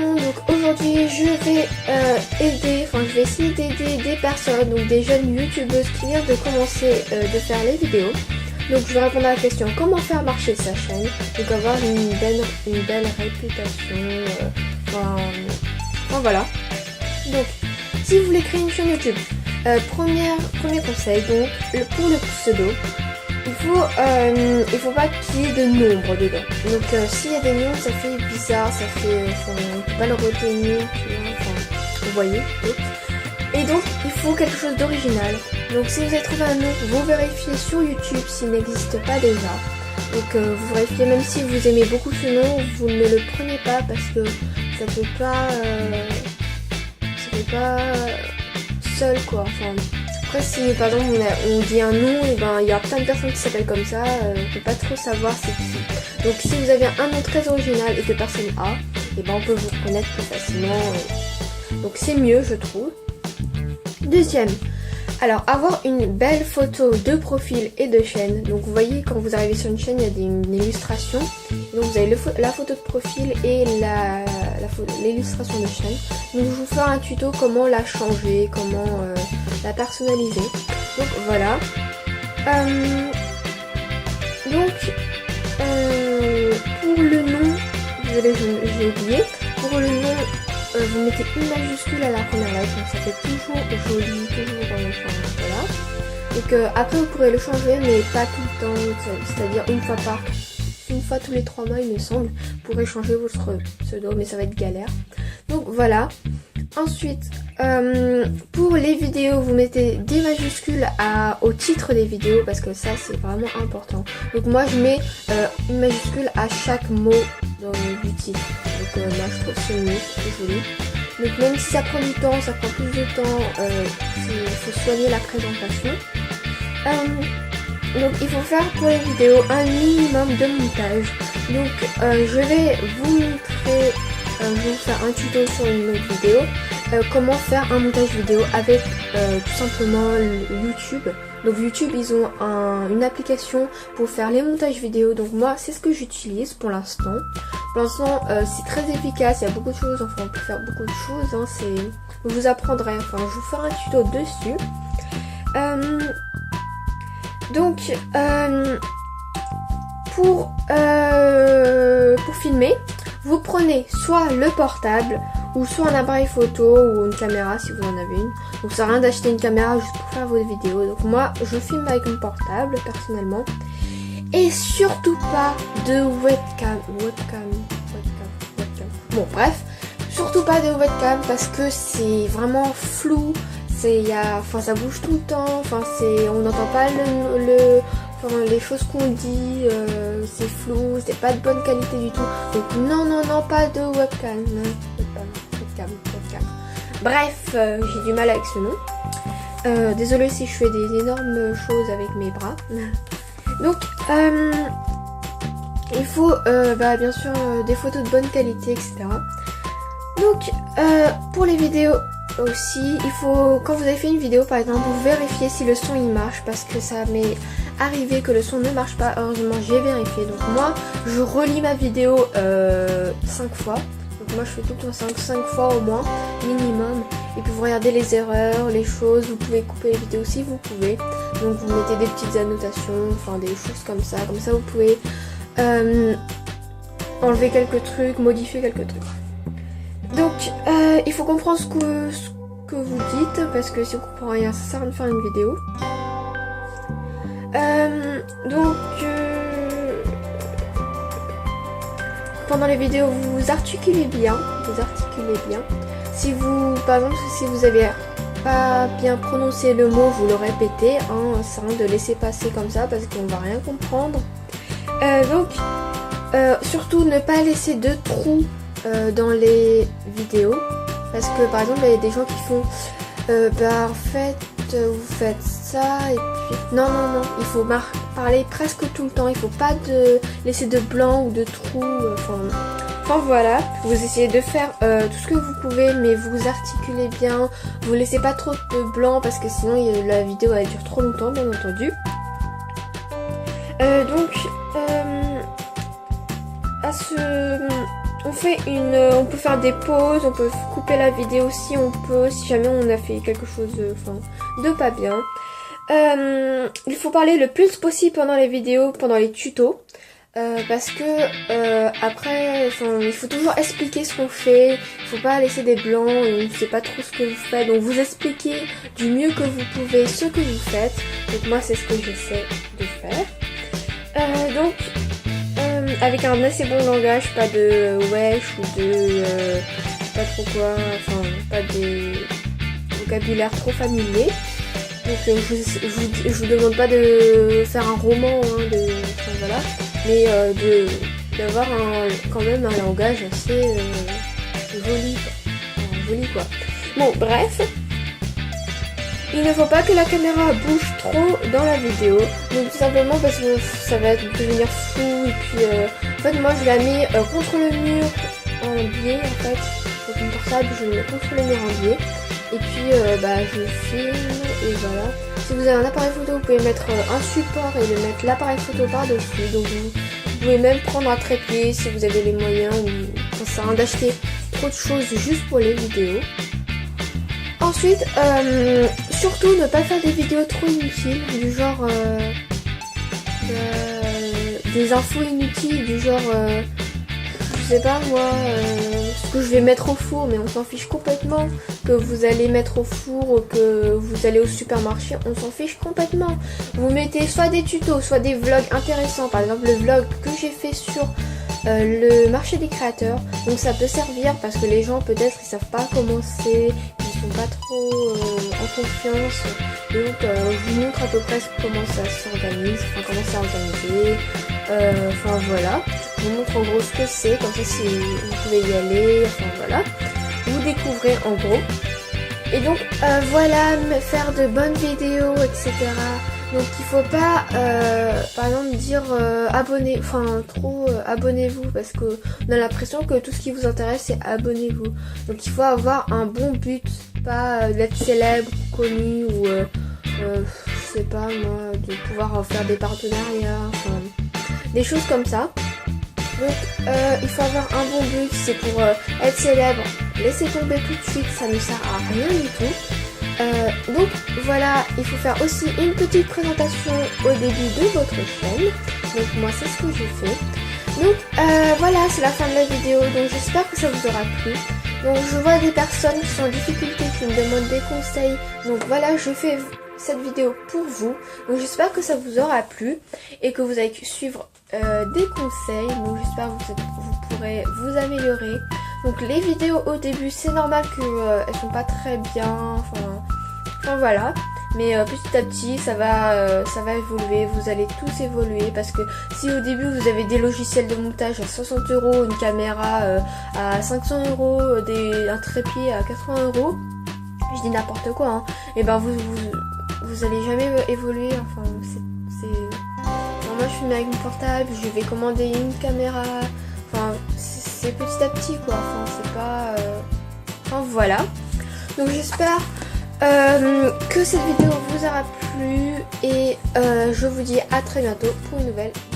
monde, donc aujourd'hui je vais je vais essayer d'aider des personnes, donc des jeunes youtubeuses qui viennent de commencer de faire les vidéos. Donc je vais répondre à la question comment faire marcher sa chaîne, donc avoir une belle réputation, voilà. Donc si vous voulez créer une chaîne YouTube, premier conseil, donc pour le pseudo, il faut pas qu'il y ait de nombres dedans. Donc s'il y a des nombres, ça fait bizarre, on peut pas le retenir, vous voyez. Et donc il faut quelque chose d'original. Donc si vous avez trouvé un nom, vous vérifiez sur YouTube s'il n'existe pas déjà. Donc vous vérifiez, même si vous aimez beaucoup ce nom, vous ne le prenez pas parce que ça peut pas seul quoi. Après si par exemple on dit un nom, et ben il y a plein de personnes qui s'appellent comme ça, on peut pas trop savoir c'est qui. Donc si vous avez un nom très original et que personne a, et ben on peut vous reconnaître plus facilement. Donc c'est mieux je trouve. Deuxième, alors avoir une belle photo de profil et de chaîne. Donc vous voyez quand vous arrivez sur une chaîne, il y a une illustration. Donc vous avez la photo de profil et l'illustration de chaîne. Donc je vais vous faire un tuto comment la changer, comment la personnaliser. Donc voilà. Pour le nom, désolé j'ai oublié. Pour le nom, vous mettez une majuscule à la première lettre, donc ça fait toujours joli, voilà. Donc après vous pourrez le changer, mais pas tout le temps, c'est-à-dire une fois tous les 3 mois il me semble, vous pourrez changer votre pseudo, mais ça va être galère. Donc voilà. Ensuite, pour les vidéos, vous mettez des majuscules au titre des vidéos parce que ça c'est vraiment important. Donc moi je mets une majuscule à chaque mot du titre. Donc là je trouve c'est mieux, c'est joli. Donc même si ça prend du temps, ça prend plus de temps, il faut soigner la présentation. Donc il faut faire pour les vidéos un minimum de montage. Donc je vais vous montrer, je vais vous faire un tuto sur une autre vidéo, comment faire un montage vidéo avec tout simplement YouTube. Donc YouTube ils ont une application pour faire les montages vidéo, donc moi c'est ce que j'utilise pour l'instant. Pour l'instant c'est très efficace, il y a beaucoup de choses, on peut faire beaucoup de choses, je vous apprendrai, je vous ferai un tuto dessus. Pour filmer, vous prenez soit le portable ou soit un appareil photo ou une caméra si vous en avez une. Donc ça sert à rien d'acheter une caméra juste pour faire vos vidéos. Donc moi je filme avec mon portable personnellement. Et surtout pas de webcam. Bon bref, surtout pas de webcam parce que c'est vraiment flou. Ça bouge tout le temps. On n'entend pas les choses qu'on dit, c'est flou, c'est pas de bonne qualité du tout. Donc non, pas de webcam. Webcam. Bref, j'ai du mal avec ce nom. Désolée si je fais des énormes choses avec mes bras. Donc, il faut bien sûr des photos de bonne qualité, etc. Donc, pour les vidéos aussi, il faut, quand vous avez fait une vidéo par exemple, vous vérifiez si le son il marche parce que ça m'est arrivé que le son ne marche pas. Heureusement j'ai vérifié, donc moi je relis ma vidéo 5 fois. Donc moi je fais tout le temps 5 fois au moins minimum, et puis vous regardez les erreurs, les choses, vous pouvez couper les vidéos si vous pouvez. Donc vous mettez des petites annotations, des choses comme ça vous pouvez enlever quelques trucs, modifier quelques trucs. Donc il faut comprendre ce que vous dites, parce que si vous comprenez rien, ça sert à rien de faire une vidéo. Pendant les vidéos, vous articulez bien. Si vous, par exemple, si vous avez pas bien prononcé le mot, vous le répétez, ça sert à rien de laisser passer comme ça parce qu'on va rien comprendre. Surtout ne pas laisser de trous dans les vidéos, parce que par exemple il y a des gens qui font vous faites ça et puis non, il faut parler presque tout le temps, il faut pas laisser de blanc ou de trous, voilà, vous essayez de faire tout ce que vous pouvez, mais vous articulez bien, vous laissez pas trop de blanc parce que sinon la vidéo elle dure trop longtemps bien entendu. on peut faire des pauses, on peut couper la vidéo si on peut, si jamais on a fait quelque chose de pas bien. Il faut parler le plus possible pendant les vidéos, pendant les tutos. Parce que après, il faut toujours expliquer ce qu'on fait. Il faut pas laisser des blancs et on ne sait pas trop ce que vous faites. Donc vous expliquez du mieux que vous pouvez ce que vous faites. Donc moi c'est ce que j'essaie de faire. Avec un assez bon langage, pas de wesh ou de pas trop quoi, pas des vocabulaire trop familier. Donc je vous demande pas de faire un roman, voilà, mais d'avoir quand même un langage assez joli quoi. Bon bref, il ne faut pas que la caméra bouge trop dans la vidéo, donc tout simplement parce que ça va devenir flou et puis en fait moi je la mets contre le mur en biais en fait, donc mon portable je le mets contre le mur en biais. Et puis je filme et voilà. Si vous avez un appareil photo, vous pouvez mettre un support et le mettre l'appareil photo par-dessus. Donc vous pouvez même prendre un trépied si vous avez les moyens ou ça sert à rien d'acheter trop de choses juste pour les vidéos. Ensuite, surtout ne pas faire des vidéos trop inutiles, du genre des infos inutiles, du genre je sais pas moi, ce que je vais mettre au four, mais on s'en fiche complètement. Que vous allez mettre au four ou que vous allez au supermarché, on s'en fiche complètement. Vous mettez soit des tutos, soit des vlogs intéressants. Par exemple le vlog que j'ai fait sur le marché des créateurs. Donc ça peut servir parce que les gens peut-être ils savent pas comment c'est, ils sont pas trop en confiance. Donc je vous montre à peu près comment ça s'organise, comment c'est organisé. Voilà. Je vous montre en gros ce que c'est, comme ça si vous pouvez y aller, voilà. Vous découvrez en gros. Et donc voilà, faire de bonnes vidéos, etc. Donc il faut pas par exemple dire abonnez-vous parce que on a l'impression que tout ce qui vous intéresse c'est abonnez-vous. Donc il faut avoir un bon but, pas d'être célèbre, connu ou je sais pas moi, de pouvoir faire des partenariats, des choses comme ça. Donc il faut avoir un bon but, c'est pour être célèbre. Laissez tomber tout de suite, ça ne sert à rien du tout. Donc voilà, il faut faire aussi une petite présentation au début de votre chaîne. Donc moi c'est ce que j'ai fait. Donc voilà, c'est la fin de la vidéo. Donc j'espère que ça vous aura plu. Donc je vois des personnes qui sont en difficulté, qui me demandent des conseils. Donc voilà, je fais cette vidéo pour vous. Donc j'espère que ça vous aura plu et que vous allez suivre des conseils. Donc j'espère que vous pourrez vous améliorer. Donc les vidéos au début c'est normal qu'elles sont pas très bien. Enfin voilà. Mais petit à petit ça va évoluer, vous allez tous évoluer parce que si au début vous avez des logiciels de montage à 60 €, une caméra à 500 €, un trépied à 80 €, je dis n'importe quoi, hein, et ben vous allez jamais évoluer, moi je filme avec mon portable, je vais commander une caméra, c'est petit à petit quoi, c'est pas... voilà. Donc j'espère que cette vidéo vous aura plu et je vous dis à très bientôt pour une nouvelle vidéo.